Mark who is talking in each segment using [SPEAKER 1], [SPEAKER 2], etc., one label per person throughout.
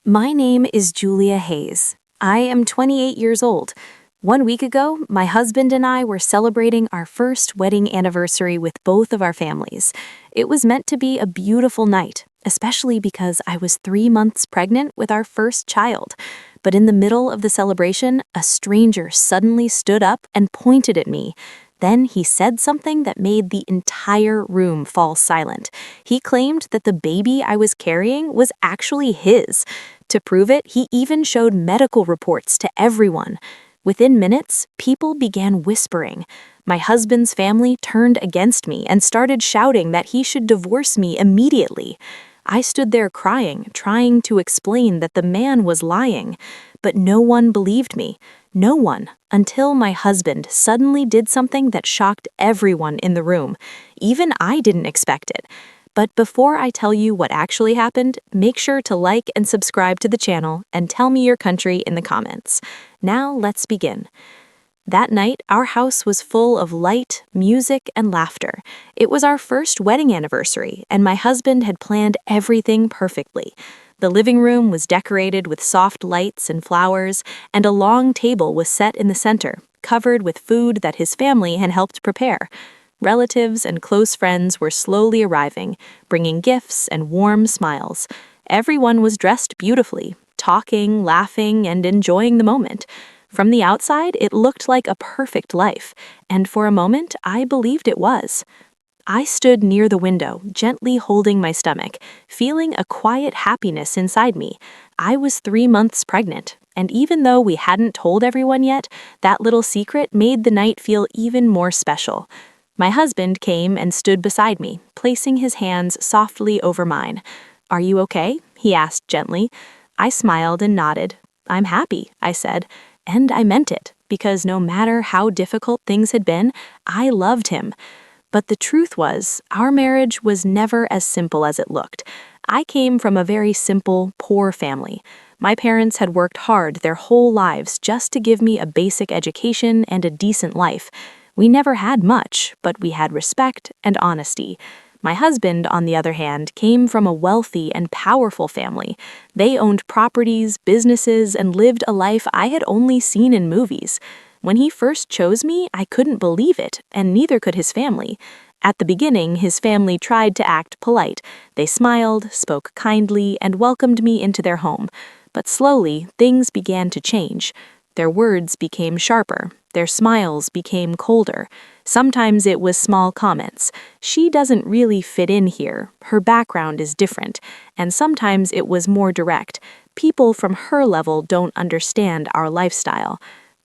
[SPEAKER 1] My name is Julia Hayes. I am 28 years old. 1 week ago, my husband and I were celebrating our first wedding anniversary with both of our families. It was meant to be a beautiful night, especially because I was 3 months pregnant with our first child. But in the middle of the celebration, a stranger suddenly stood up and pointed at me. Then he said something that made the entire room fall silent. He claimed that the baby I was carrying was actually his. To prove it, he even showed medical reports to everyone. Within minutes, people began whispering. My husband's family turned against me and started shouting that he should divorce me immediately. I stood there crying, trying to explain that the man was lying. But no one believed me. No one, until my husband suddenly did something that shocked everyone in the room. Even I didn't expect it. But before I tell you what actually happened, make sure to like and subscribe to the channel and tell me your country in the comments. Now let's begin. That night, our house was full of light, music, and laughter. It was our first wedding anniversary, and my husband had planned everything perfectly. The living room was decorated with soft lights and flowers, and a long table was set in the center, covered with food that his family had helped prepare. Relatives and close friends were slowly arriving, bringing gifts and warm smiles. Everyone was dressed beautifully, talking, laughing, and enjoying the moment. From the outside, it looked like a perfect life, and for a moment, I believed it was. I stood near the window, gently holding my stomach, feeling a quiet happiness inside me. I was 3 months pregnant, and even though we hadn't told everyone yet, that little secret made the night feel even more special. My husband came and stood beside me, placing his hands softly over mine. "Are you okay?" he asked gently. I smiled and nodded. "I'm happy," I said. And I meant it, because no matter how difficult things had been, I loved him. But the truth was, our marriage was never as simple as it looked. I came from a very simple, poor family. My parents had worked hard their whole lives just to give me a basic education and a decent life. We never had much, but we had respect and honesty. My husband, on the other hand, came from a wealthy and powerful family. They owned properties, businesses, and lived a life I had only seen in movies. When he first chose me, I couldn't believe it, and neither could his family. At the beginning, his family tried to act polite. They smiled, spoke kindly, and welcomed me into their home. But slowly, things began to change. Their words became sharper. Their smiles became colder. Sometimes it was small comments. "She doesn't really fit in here. Her background is different." And sometimes it was more direct. "People from her level don't understand our lifestyle."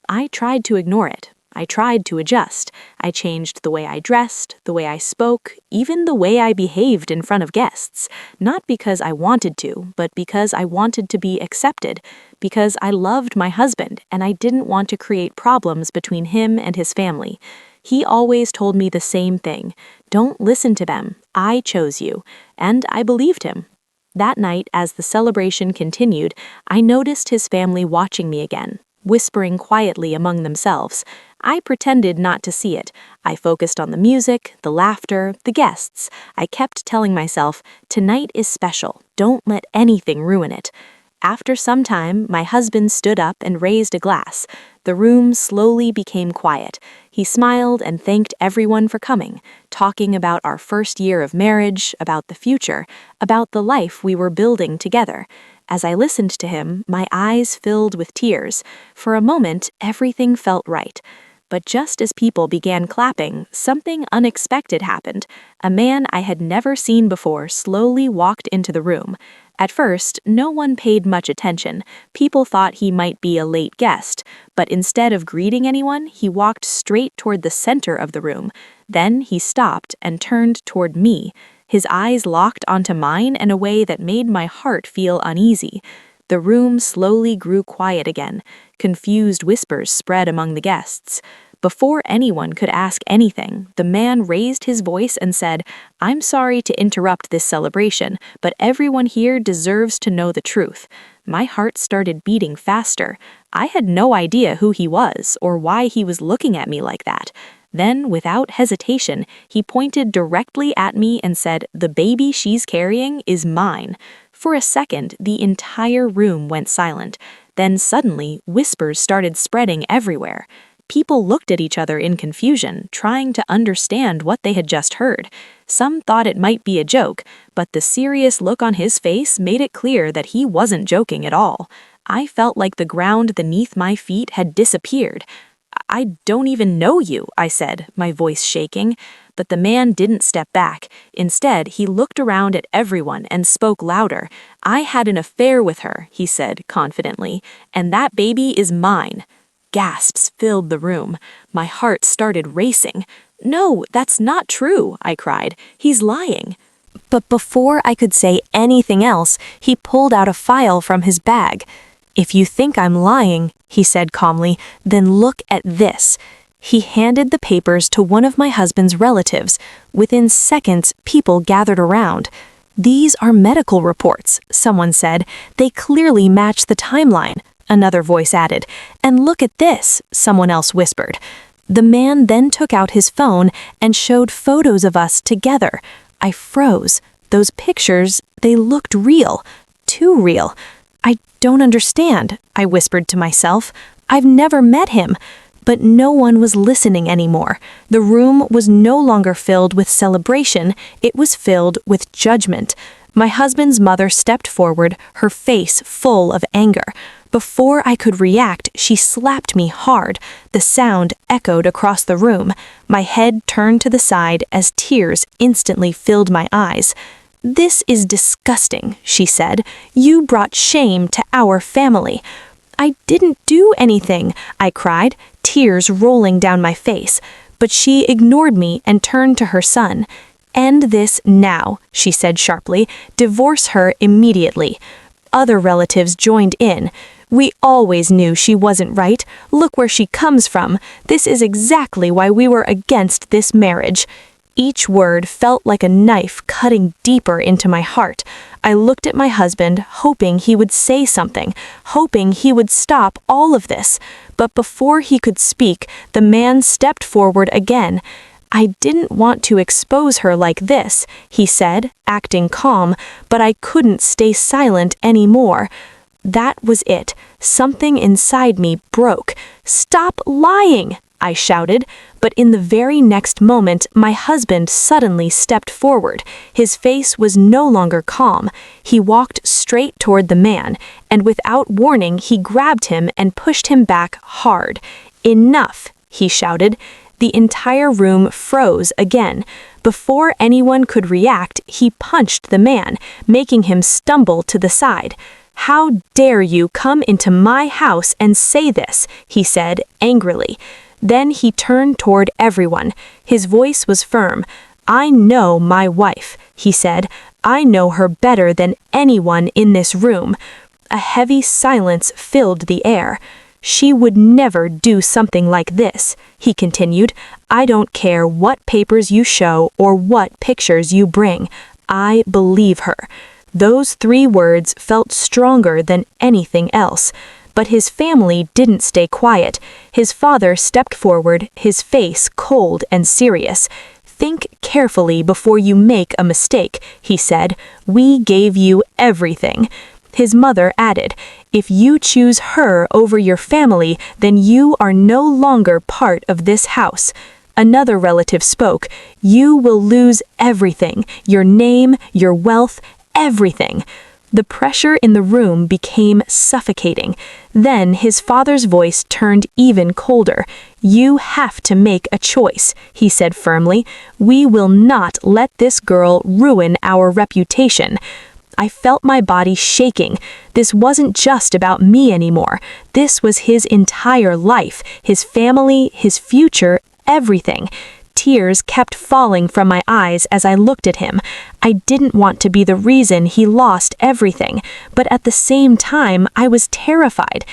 [SPEAKER 1] I tried to ignore it. I tried to adjust. I changed the way I dressed, the way I spoke, even the way I behaved in front of guests. Not because I wanted to, but because I wanted to be accepted. Because I loved my husband, and I didn't want to create problems between him and his family. He always told me the same thing. "Don't listen to them. I chose you." And I believed him. That night, as the celebration continued, I noticed his family watching me again, whispering quietly among themselves. I pretended not to see it. I focused on the music, the laughter, the guests. I kept telling myself, "Tonight is special. Don't let anything ruin it." After some time, my husband stood up and raised a glass. The room slowly became quiet. He smiled and thanked everyone for coming, talking about our first year of marriage, about the future, about the life we were building together. As I listened to him, my eyes filled with tears. For a moment, everything felt right. But just as people began clapping, something unexpected happened. A man I had never seen before slowly walked into the room. At first, no one paid much attention. People thought he might be a late guest, but instead of greeting anyone, he walked straight toward the center of the room. Then he stopped and turned toward me. His eyes locked onto mine in a way that made my heart feel uneasy. The room slowly grew quiet again. Confused whispers spread among the guests. Before anyone could ask anything, the man raised his voice and said, "I'm sorry to interrupt this celebration, but everyone here deserves to know the truth." My heart started beating faster. I had no idea who he was or why he was looking at me like that. Then, without hesitation, he pointed directly at me and said, "The baby she's carrying is mine." For a second, the entire room went silent. Then suddenly, whispers started spreading everywhere. People looked at each other in confusion, trying to understand what they had just heard. Some thought it might be a joke, but the serious look on his face made it clear that he wasn't joking at all. I felt like the ground beneath my feet had disappeared. "I don't even know you," I said, my voice shaking. But the man didn't step back. Instead, he looked around at everyone and spoke louder. "I had an affair with her," he said confidently, "and that baby is mine." Gasps filled the room. My heart started racing. "No, that's not true," I cried. "He's lying." But before I could say anything else, he pulled out a file from his bag. "If you think I'm lying," he said calmly, "then look at this." He handed the papers to one of my husband's relatives. Within seconds, people gathered around. "These are medical reports," someone said. "They clearly match the timeline," another voice added. "And look at this," someone else whispered. The man then took out his phone and showed photos of us together. I froze. Those pictures, they looked real. Too real. "I don't understand," I whispered to myself. "I've never met him." But no one was listening anymore. The room was no longer filled with celebration, it was filled with judgment. My husband's mother stepped forward, her face full of anger. Before I could react, she slapped me hard. The sound echoed across the room. My head turned to the side as tears instantly filled my eyes. "This is disgusting," she said. "You brought shame to our family." "I didn't do anything," I cried, tears rolling down my face. But she ignored me and turned to her son. "End this now," she said sharply. "Divorce her immediately." Other relatives joined in. "We always knew she wasn't right. Look where she comes from. This is exactly why we were against this marriage." Each word felt like a knife cutting deeper into my heart. I looked at my husband, hoping he would say something, hoping he would stop all of this. But before he could speak, the man stepped forward again. "I didn't want to expose her like this," he said, acting calm, but I couldn't stay silent anymore. That was it. Something inside me broke. "Stop lying!" I shouted, but in the very next moment, my husband suddenly stepped forward. His face was no longer calm. He walked straight toward the man, and without warning, he grabbed him and pushed him back hard. "Enough!" he shouted. The entire room froze again. Before anyone could react, he punched the man, making him stumble to the side. "How dare you come into my house and say this?" he said angrily. Then he turned toward everyone. His voice was firm. "I know my wife," he said. "I know her better than anyone in this room." A heavy silence filled the air. "She would never do something like this," he continued. "I don't care what papers you show or what pictures you bring. I believe her." Those 3 words felt stronger than anything else. But his family didn't stay quiet. His father stepped forward, his face cold and serious. "Think carefully before you make a mistake," he said. "We gave you everything." His mother added, "If you choose her over your family, then you are no longer part of this house." Another relative spoke, "You will lose everything, your name, your wealth, everything." The pressure in the room became suffocating. Then his father's voice turned even colder. "You have to make a choice," he said firmly. "We will not let this girl ruin our reputation." I felt my body shaking. This wasn't just about me anymore. This was his entire life, his family, his future, everything. Tears kept falling from my eyes as I looked at him. I didn't want to be the reason he lost everything, but at the same time I was terrified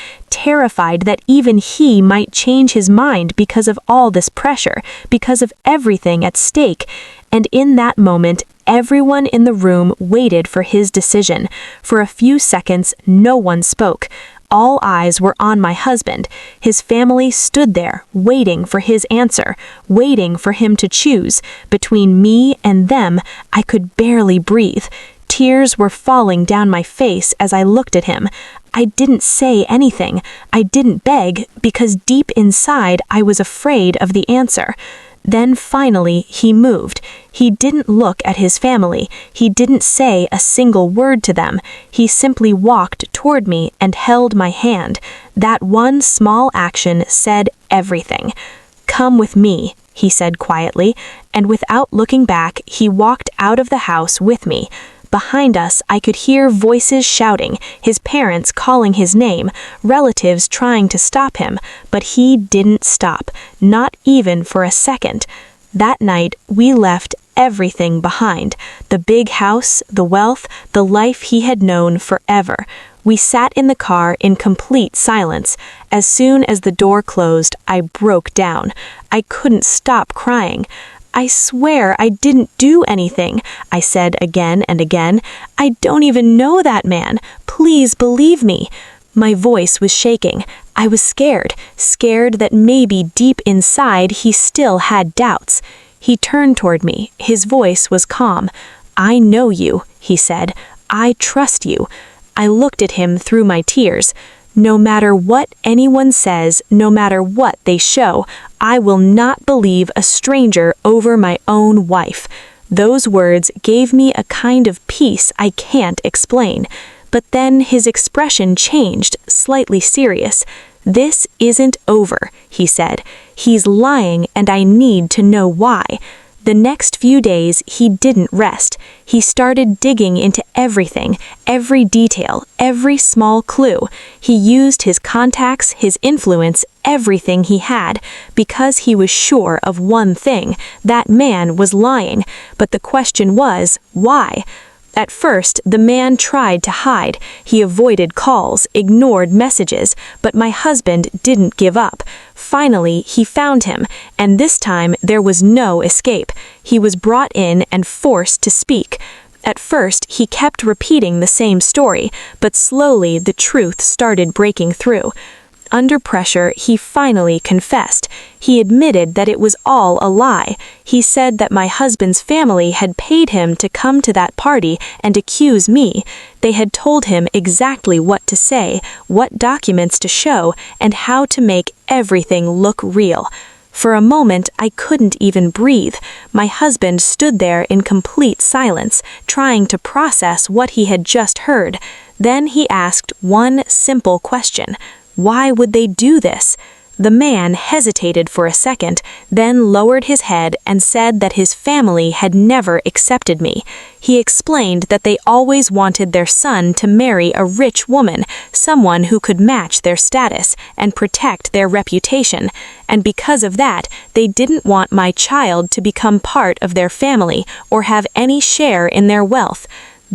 [SPEAKER 1] that even he might change his mind because of all this pressure, because of everything at stake. And in that moment, everyone in the room waited for his decision. For a few seconds, no one spoke. All eyes were on my husband. His family stood there, waiting for his answer, waiting for him to choose. Between me and them, I could barely breathe. Tears were falling down my face as I looked at him. I didn't say anything. I didn't beg, because deep inside I was afraid of the answer. Then finally he moved. He didn't look at his family. He didn't say a single word to them. He simply walked toward me and held my hand. That one small action said everything. "Come with me," he said quietly, and without looking back, he walked out of the house with me. Behind us, I could hear voices shouting, his parents calling his name, relatives trying to stop him, but he didn't stop, not even for a second. That night, we left everything behind: the big house, the wealth, the life he had known forever. We sat in the car in complete silence. As soon as the door closed, I broke down. I couldn't stop crying. "I swear I didn't do anything," I said again and again. "I don't even know that man. Please believe me." My voice was shaking. I was scared that maybe deep inside he still had doubts. He turned toward me. His voice was calm. "I know you," he said. "I trust you." I looked at him through my tears. "No matter what anyone says, no matter what they show, I will not believe a stranger over my own wife." Those words gave me a kind of peace I can't explain. But then his expression changed, slightly serious. "This isn't over," he said. "He's lying, and I need to know why." The next few days, he didn't rest. He started digging into everything, every detail, every small clue. He used his contacts, his influence, everything he had, because he was sure of one thing: that man was lying. But the question was, why? At first, the man tried to hide. He avoided calls, ignored messages, but my husband didn't give up. Finally, he found him, and this time there was no escape. He was brought in and forced to speak. At first, he kept repeating the same story, but slowly the truth started breaking through. Under pressure, he finally confessed. He admitted that it was all a lie. He said that my husband's family had paid him to come to that party and accuse me. They had told him exactly what to say, what documents to show, and how to make everything look real. For a moment, I couldn't even breathe. My husband stood there in complete silence, trying to process what he had just heard. Then he asked one simple question: why would they do this? The man hesitated for a second, then lowered his head and said that his family had never accepted me. He explained that they always wanted their son to marry a rich woman, someone who could match their status and protect their reputation, and because of that, they didn't want my child to become part of their family or have any share in their wealth.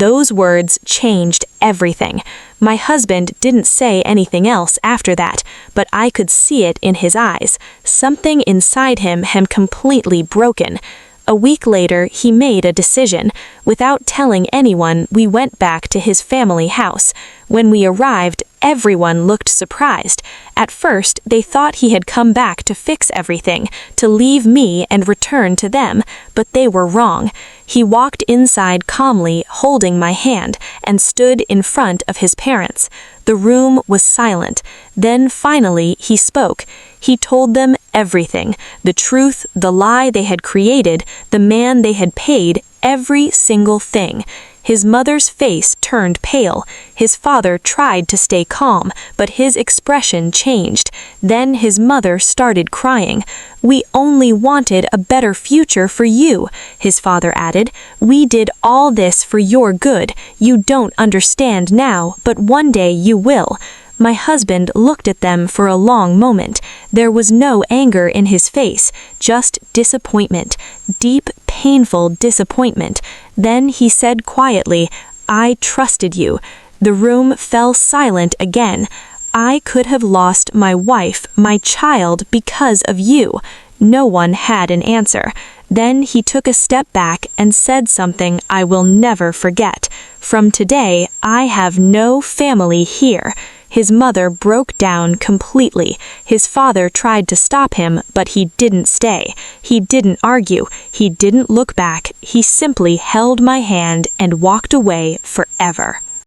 [SPEAKER 1] Those words changed everything. My husband didn't say anything else after that, but I could see it in his eyes. Something inside him had completely broken. A week later, he made a decision. Without telling anyone, we went back to his family house. When we arrived, everyone looked surprised. At first, they thought he had come back to fix everything, to leave me and return to them, but they were wrong. He walked inside calmly, holding my hand, and stood in front of his parents. The room was silent. Then finally, he spoke. He told them everything: the truth, the lie they had created, the man they had paid, every single thing. His mother's face turned pale. His father tried to stay calm, but his expression changed. Then his mother started crying. "We only wanted a better future for you," his father added. "We did all this for your good. You don't understand now, but one day you will." My husband looked at them for a long moment. There was no anger in his face, just disappointment, deep, painful disappointment. Then he said quietly, "I trusted you." The room fell silent again. "I could have lost my wife, my child, because of you." No one had an answer. Then he took a step back and said something I will never forget. "From today, I have no family here." His mother broke down completely. His father tried to stop him, but he didn't stay. He didn't argue. He didn't look back. He simply held my hand and walked away forever.